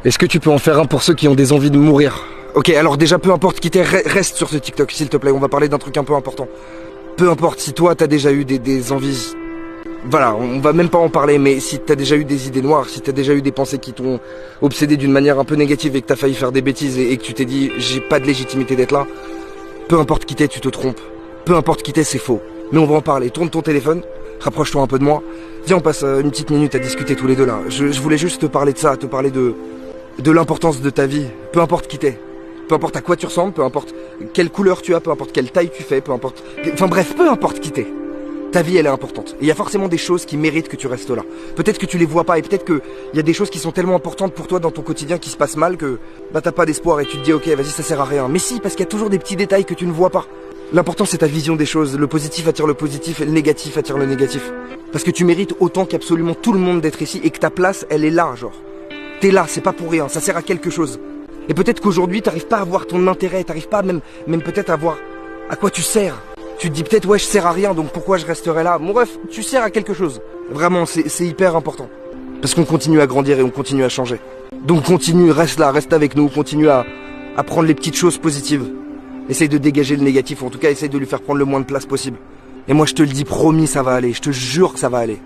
Est-ce que tu peux en faire un pour ceux qui ont des envies de mourir? Ok, alors déjà, peu importe qui t'es, reste sur ce TikTok, s'il te plaît, on va parler d'un truc un peu important. Peu importe si toi, t'as déjà eu des envies... Voilà, on va même pas en parler, mais si t'as déjà eu des idées noires, si t'as déjà eu des pensées qui t'ont obsédé d'une manière un peu négative et que t'as failli faire des bêtises et que tu t'es dit, j'ai pas de légitimité d'être là, peu importe qui t'es, tu te trompes. Peu importe qui t'es, c'est faux. Mais on va en parler. Tourne ton téléphone, rapproche-toi un peu de moi. Viens, on passe une petite minute à discuter tous les deux là. Je voulais juste te parler de ça, te parler de l'importance de ta vie. Peu importe qui t'es. Peu importe à quoi tu ressembles, peu importe quelle couleur tu as, peu importe quelle taille tu fais, peu importe... Enfin bref, peu importe qui t'es. Ta vie, elle est importante. Et il y a forcément des choses qui méritent que tu restes là. Peut-être que tu les vois pas et peut-être qu'il y a des choses qui sont tellement importantes pour toi dans ton quotidien qui se passent mal que bah t'as pas d'espoir et tu te dis ok, vas-y, ça sert à rien. Mais si, parce qu'il y a toujours des petits détails que tu ne vois pas. L'important, c'est ta vision des choses. Le positif attire le positif et le négatif attire le négatif. Parce que tu mérites autant qu'absolument tout le monde d'être ici et que ta place, elle est là, genre. T'es là, c'est pas pour rien, ça sert à quelque chose. Et peut-être qu'aujourd'hui, t'arrives pas à voir ton intérêt, t'arrives pas même peut-être à voir à quoi tu sers. Tu te dis peut-être ouais, je sers à rien, donc pourquoi je resterai là? Bon bref, tu sers à quelque chose. Vraiment, c'est hyper important. Parce qu'on continue à grandir et on continue à changer. Donc continue, reste là, reste avec nous, continue à prendre les petites choses positives. Essaye de dégager le négatif, ou en tout cas essaye de lui faire prendre le moins de place possible. Et moi je te le dis, promis, ça va aller, je te jure que ça va aller.